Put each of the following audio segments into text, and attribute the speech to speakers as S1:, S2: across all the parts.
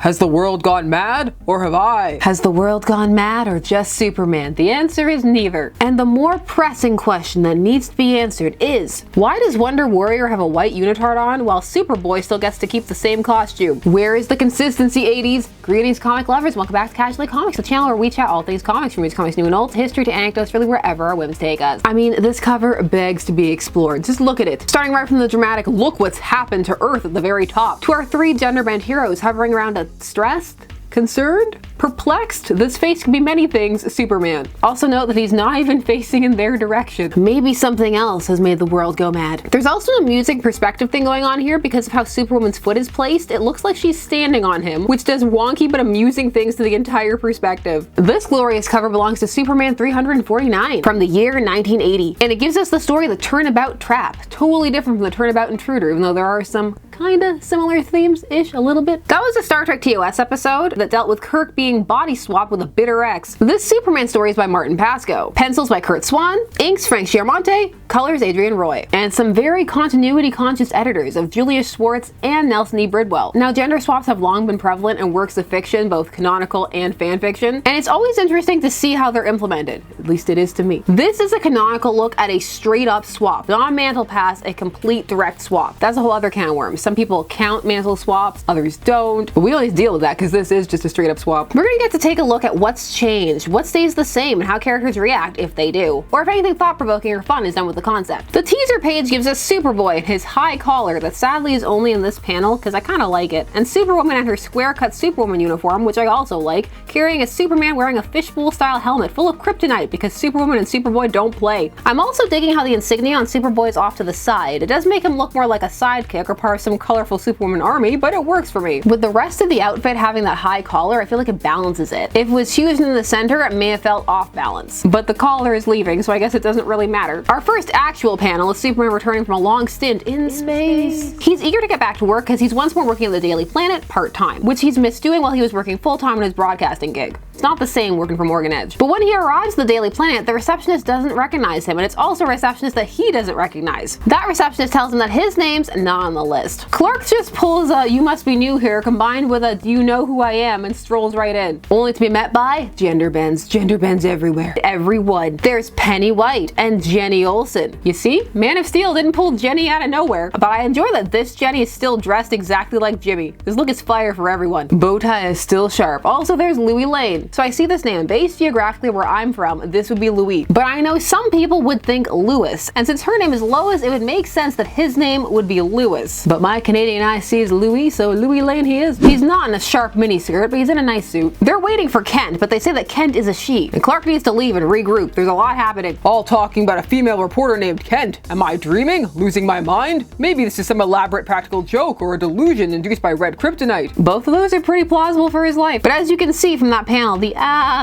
S1: Has the world gone mad, or have I?
S2: Has the world gone mad, or just Superman? The answer is neither. And the more pressing question that needs to be answered is, why does Wonder Warrior have a white unitard on while Superboy still gets to keep the same costume? Where is the consistency, 80s? Greetings, comic lovers. Welcome back to Casually Comics, the channel where we chat all things comics, from movies, comics, new and old, to history, to anecdotes, really wherever our whims take us. I mean, this cover begs to be explored. Just look at it. Starting right from the dramatic, look what's happened to Earth at the very top, to our three genderbend heroes hovering around a stressed, concerned, perplexed, this face can be many things, Superman. Also note that he's not even facing in their direction. Maybe something else has made the world go mad. There's also a amusing perspective thing going on here because of how Superwoman's foot is placed. It looks like she's standing on him, which does wonky but amusing things to the entire perspective. This glorious cover belongs to Superman 349 from the year 1980, and it gives us the story of the Turnabout Trap. Totally different from the Turnabout Intruder, even though there are some kinda similar themes-ish, a little bit. That was a Star Trek TOS episode that dealt with Kirk being body swapped with a bitter ex. This Superman story is by Martin Pasko. Pencils by Curt Swan, inks Frank Chiaramonte, colors Adrian Roy, and some very continuity-conscious editors of Julius Schwartz and Nelson E. Bridwell. Now, gender swaps have long been prevalent in works of fiction, both canonical and fan fiction, and it's always interesting to see how they're implemented. At least it is to me. This is a canonical look at a straight-up swap, not a mantle pass, a complete direct swap. That's a whole other can of worms. Some people count mantle swaps, others don't, but we always deal with that because this is just a straight up swap. We're gonna get to take a look at what's changed, what stays the same, and how characters react if they do, or if anything thought-provoking or fun is done with the concept. The teaser page gives us Superboy in his high collar that sadly is only in this panel because I kind of like it, and Superwoman in her square-cut Superwoman uniform, which I also like, carrying a Superman wearing a fishbowl-style helmet full of kryptonite because Superwoman and Superboy don't play. I'm also digging how the insignia on Superboy is off to the side. It does make him look more like a sidekick or part of some colorful Superwoman army, but it works for me. With the rest of the outfit having that high collar, I feel like it balances it. If it was huge in the center, it may have felt off balance. But the collar is leaving, so I guess it doesn't really matter. Our first actual panel is Superman returning from a long stint in space. He's eager to get back to work because he's once more working at the Daily Planet part-time, which he's missed doing while he was working full-time on his broadcasting gig. It's not the same working for Morgan Edge. But when he arrives at the Daily Planet, the receptionist doesn't recognize him, and it's also a receptionist that he doesn't recognize. That receptionist tells him that his name's not on the list. Clark just pulls a "you must be new here" combined with a "do you know who I am" and strolls right in, only to be met by genderbends everywhere. Everyone. There's Penny White and Jenny Olsen. You see, Man of Steel didn't pull Jenny out of nowhere, but I enjoy that this Jenny is still dressed exactly like Jimmy. This look is fire for everyone. Bow tie is still sharp. Also, there's Louis Lane. So I see this name, based geographically where I'm from, this would be Louis. But I know some people would think Louis, and since her name is Lois, it would make sense that his name would be Louis. But my Canadian eye sees Louis, so Louis Lane he is. He's not in a sharp miniskirt, but he's in a nice suit. They're waiting for Kent, but they say that Kent is a she, and Clark needs to leave and regroup. There's a lot happening.
S1: All talking about a female reporter named Kent. Am I dreaming? Losing my mind? Maybe this is some elaborate practical joke or a delusion induced by red kryptonite.
S2: Both of those are pretty plausible for his life, but as you can see from that panel, the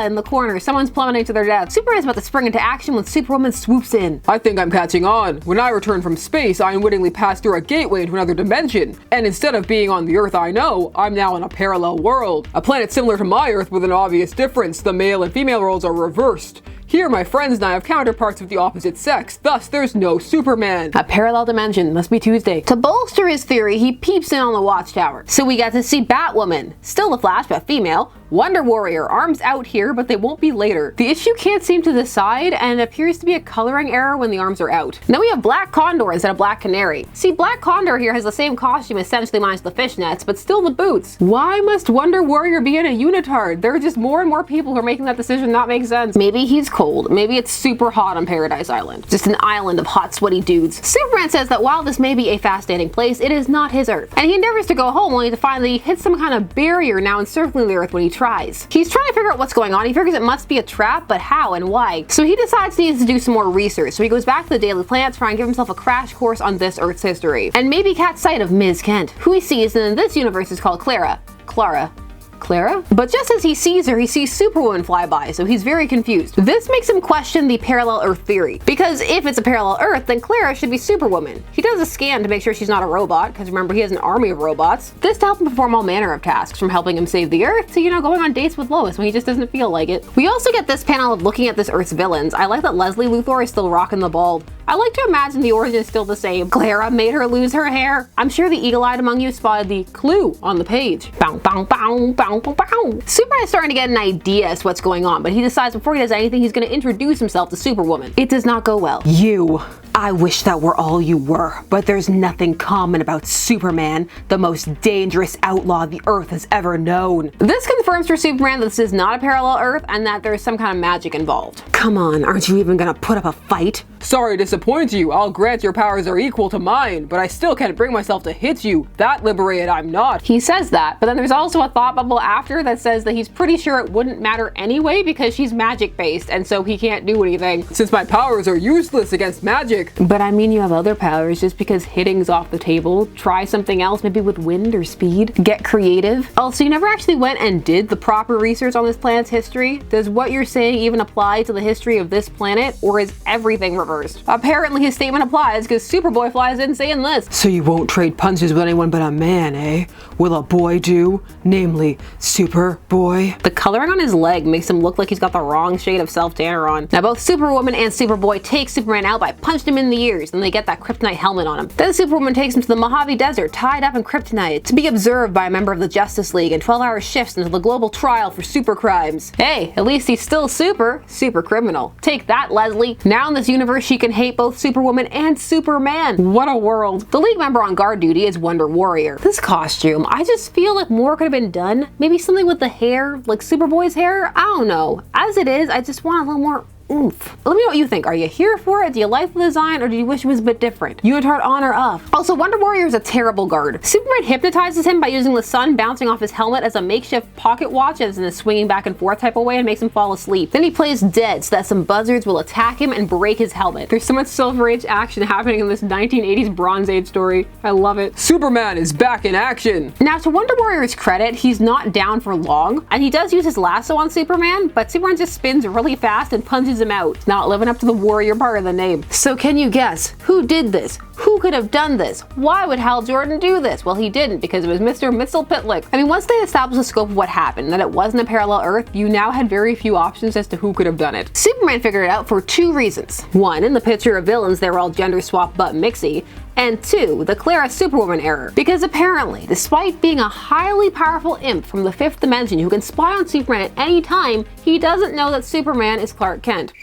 S2: in the corner, someone's plummeting to their death. Superman's about to spring into action when Superwoman swoops in.
S1: I think I'm catching on. When I return from space, I unwittingly passed through a gateway into another dimension. And instead of being on the Earth I know, I'm now in a parallel world. A planet similar to my Earth with an obvious difference. The male and female roles are reversed. Here, my friends and I have counterparts of the opposite sex, thus there's no Superman.
S2: A parallel dimension, must be Tuesday. To bolster his theory, he peeps in on the watchtower. So we got to see Batwoman, still the Flash but female, Wonder Warrior, arms out here, but they won't be later. The issue can't seem to decide, and it appears to be a coloring error when the arms are out. Then we have Black Condor instead of Black Canary. See, Black Condor here has the same costume essentially minus the fishnets, but still the boots. Why must Wonder Warrior be in a unitard? There are just more and more people who are making that decision not make sense. Maybe he's cold. Maybe it's super hot on Paradise Island. Just an island of hot, sweaty dudes. Superman says that while this may be a fascinating place, it is not his Earth. And he endeavors to go home only to find that he hits some kind of barrier now encircling the Earth when he tries. He's trying to figure out what's going on. He figures it must be a trap, but how and why? So he decides he needs to do some more research. So he goes back to the Daily Planet to try and give himself a crash course on this Earth's history. And maybe catch sight of Ms. Kent, who he sees in this universe is called Clara. But just as he sees her, he sees Superwoman fly by, so he's very confused. This makes him question the parallel Earth theory, because if it's a parallel Earth, then Clara should be Superwoman. He does a scan to make sure she's not a robot, because remember, he has an army of robots. This to help him perform all manner of tasks, from helping him save the Earth to, going on dates with Lois when he just doesn't feel like it. We also get this panel of looking at this Earth's villains. I like that Leslie Luthor is still rocking the bald. I like to imagine the origin is still the same. Clara made her lose her hair. I'm sure the eagle-eyed among you spotted the clue on the page. Bow, bow, bow, bow, bow, bow. Superman is starting to get an idea as to what's going on, but he decides before he does anything, he's going to introduce himself to Superwoman. It does not go well.
S3: I wish that were all you were, but there's nothing common about Superman, the most dangerous outlaw the Earth has ever known.
S2: This confirms for Superman that this is not a parallel Earth and that there's some kind of magic involved.
S3: Come on, aren't you even gonna put up a fight?
S1: Sorry to disappoint you, I'll grant your powers are equal to mine, but I still can't bring myself to hit you. That liberated I'm not.
S2: He says that, but then there's also a thought bubble after that says that he's pretty sure it wouldn't matter anyway because she's magic based and so he can't do anything.
S1: Since my powers are useless against magic.
S2: But I mean, you have other powers. Just because hitting's off the table, try something else, maybe with wind or speed. Get creative. Also, you never actually went and did the proper research on this planet's history. Does what you're saying even apply to the history of this planet, or is everything reversed? Apparently his statement applies because Superboy flies in saying this.
S3: So you won't trade punches with anyone but a man, eh? Will a boy do? Namely, Superboy?
S2: The coloring on his leg makes him look like he's got the wrong shade of self-tanner on. Now both Superwoman and Superboy take Superman out by punching him in the ears, and they get that kryptonite helmet on him. Then Superwoman takes him to the Mojave Desert, tied up in kryptonite, to be observed by a member of the Justice League in 12-hour shifts until the global trial for super crimes. Hey, at least he's still super criminal. Take that, Leslie. Now in this universe, she can hate both Superwoman and Superman. What a world. The League member on guard duty is Wonder Warrior. This costume, I just feel like more could have been done. Maybe something with the hair, like Superboy's hair? I don't know. As it is, I just want a little more oomph. Let me know what you think. Are you here for it? Do you like the design, or do you wish it was a bit different? Unitard on or off? Also, Wonder Warrior is a terrible guard. Superman hypnotizes him by using the sun bouncing off his helmet as a makeshift pocket watch, as in a swinging back and forth type of way, and makes him fall asleep. Then he plays dead so that some buzzards will attack him and break his helmet. There's so much Silver Age action happening in this 1980s Bronze Age story. I love it.
S1: Superman is back in action.
S2: Now, to Wonder Warrior's credit, he's not down for long, and he does use his lasso on Superman, but Superman just spins really fast and punches him out. It's not living up to the warrior part of the name. So can you guess who did this? Who could have done this? Why would Hal Jordan do this? Well, he didn't, because it was Mr. Mxyzptlk. I mean, once they established the scope of what happened, that it wasn't a parallel Earth, you now had very few options as to who could have done it. Superman figured it out for two reasons. One, in the picture of villains, they were all gender swap but mixy. And two, the Clara Superwoman error. Because apparently, despite being a highly powerful imp from the fifth dimension who can spy on Superman at any time, he doesn't know that Superman is Clark Kent.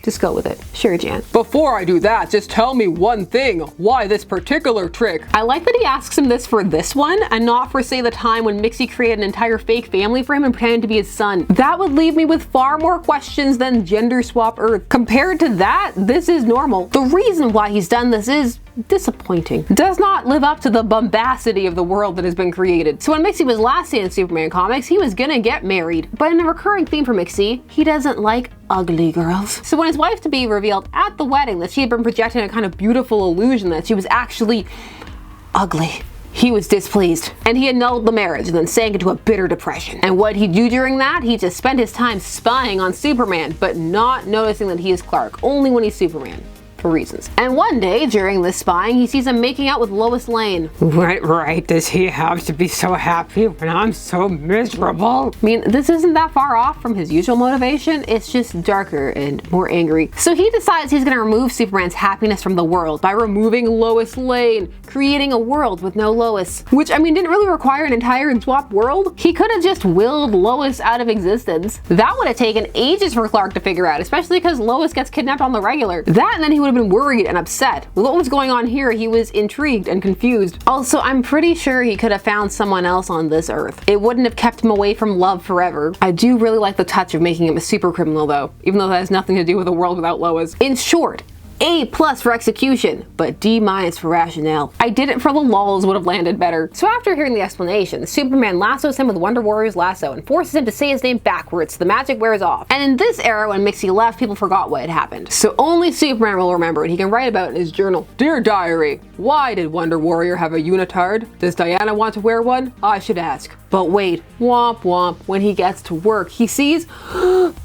S2: Just go with it. Sure, Jan.
S1: Before I do that, just tell me one thing. Why this particular trick?
S2: I like that he asks him this for this one, and not for, say, the time when Mixie created an entire fake family for him and pretended to be his son. That would leave me with far more questions than gender swap Earth. Compared to that, this is normal. The reason why he's done this is disappointing. Does not live up to the bombacity of the world that has been created. So when Mixie was last seen in Superman comics, he was gonna get married. But in a recurring theme for Mixie, he doesn't like ugly girls. So when his wife-to-be revealed at the wedding that she had been projecting a kind of beautiful illusion that she was actually ugly, he was displeased, and he annulled the marriage and then sank into a bitter depression. And what he'd do during that? He just spent his time spying on Superman, but not noticing that he is Clark, only when he's Superman. Reasons. And one day during this spying, he sees him making out with Lois Lane.
S3: Right, does he have to be so happy when I'm so miserable?
S2: I mean, this isn't that far off from his usual motivation, it's just darker and more angry. So he decides he's gonna remove Superman's happiness from the world by removing Lois Lane, creating a world with no Lois. Which, I mean, didn't really require an entire and swapped world. He could have just willed Lois out of existence. That would have taken ages for Clark to figure out, especially because Lois gets kidnapped on the regular. That, and then he would have been worried and upset. With what was going on here, he was intrigued and confused. Also, I'm pretty sure he could have found someone else on this Earth. It wouldn't have kept him away from love forever. I do really like the touch of making him a super criminal though, even though that has nothing to do with a world without Lois. In short, A+ for execution, but D- for rationale. I did it for the lulz would have landed better. So after hearing the explanation, Superman lassos him with Wonder Warrior's lasso and forces him to say his name backwards so the magic wears off. And in this era when Mixie left, people forgot what had happened. So only Superman will remember it. He can write about it in his journal.
S1: Dear Diary, why did Wonder Warrior have a unitard? Does Diana want to wear one? I should ask.
S2: But wait, womp womp, when he gets to work, he sees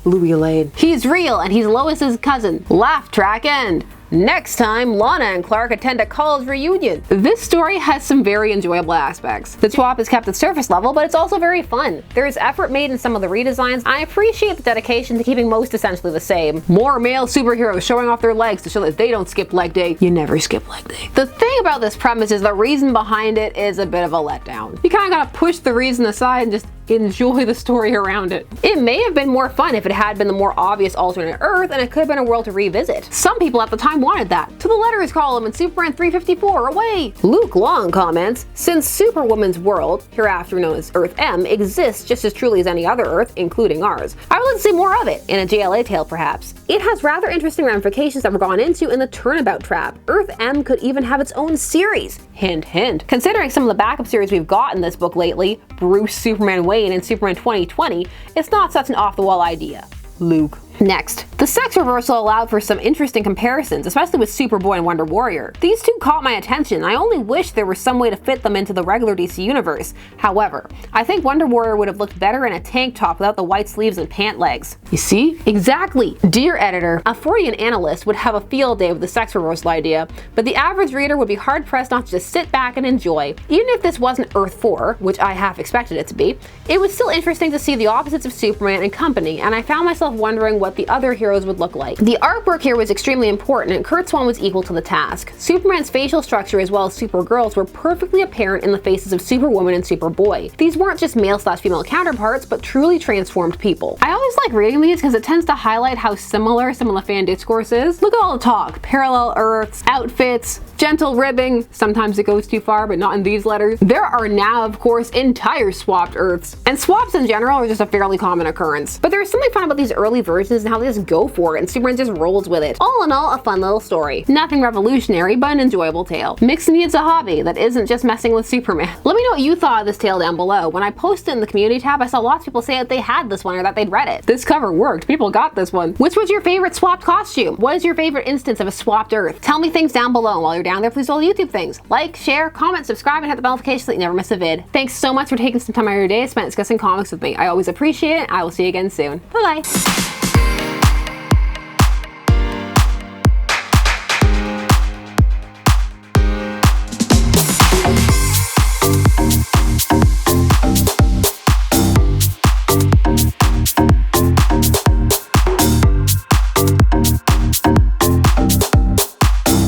S2: Louis Lane. He's real and he's Lois's cousin. Laugh track end. Next time, Lana and Clark attend a college reunion. This story has some very enjoyable aspects. The swap is kept at surface level, but it's also very fun. There is effort made in some of the redesigns. I appreciate the dedication to keeping most essentially the same. More male superheroes showing off their legs to show that they don't skip leg day. You never skip leg day. The thing about this premise is the reason behind it is a bit of a letdown. You kind of gotta push the reason aside and just enjoy the story around it. It may have been more fun if it had been the more obvious alternate Earth, and it could have been a world to revisit. Some people at the time wanted that. To the letters column in Superman 354, away! Luke Long comments, since Superwoman's world, hereafter known as Earth M, exists just as truly as any other Earth, including ours, I would like to see more of it, in a JLA tale perhaps. It has rather interesting ramifications that were gone into in the Turnabout Trap. Earth M could even have its own series. Hint, hint. Considering some of the backup series we've got in this book lately, Bruce, Superman Wayne, and Superman 2020, it's not such an off-the-wall idea. Luke. Next, the sex reversal allowed for some interesting comparisons, especially with Superboy and Wonder Warrior. These two caught my attention. I only wish there was some way to fit them into the regular DC universe. However, I think Wonder Warrior would have looked better in a tank top without the white sleeves and pant legs. You see? Exactly. Dear editor, a Freudian analyst would have a field day with the sex reversal idea, but the average reader would be hard-pressed not to just sit back and enjoy. Even if this wasn't Earth 4, which I half expected it to be, it was still interesting to see the opposites of Superman and company, and I found myself wondering what the other heroes would look like. The artwork here was extremely important, and Curt Swan was equal to the task. Superman's facial structure as well as Supergirl's were perfectly apparent in the faces of Superwoman and Superboy. These weren't just male/female counterparts, but truly transformed people. I always like reading these because it tends to highlight how similar some of the fan discourse is. Look at all the talk. Parallel Earths, outfits, gentle ribbing. Sometimes it goes too far, but not in these letters. There are now, of course, entire swapped Earths. And swaps in general are just a fairly common occurrence. But there's something fun about these early versions and how they just go for it, and Superman just rolls with it. All in all, a fun little story. Nothing revolutionary, but an enjoyable tale. Mixing needs a hobby that isn't just messing with Superman. Let me know what you thought of this tale down below. When I posted in the community tab, I saw lots of people say that they had this one or that they'd read it. This cover worked. People got this one. Which was your favorite swapped costume? What is your favorite instance of a swapped Earth? Tell me things down below. And while you're down there, please do all the YouTube things. Like, share, comment, subscribe, and hit the bell notification so that you never miss a vid. Thanks so much for taking some time out of your day to spend discussing comics with me. I always appreciate it. I will see you again soon. Bye-bye.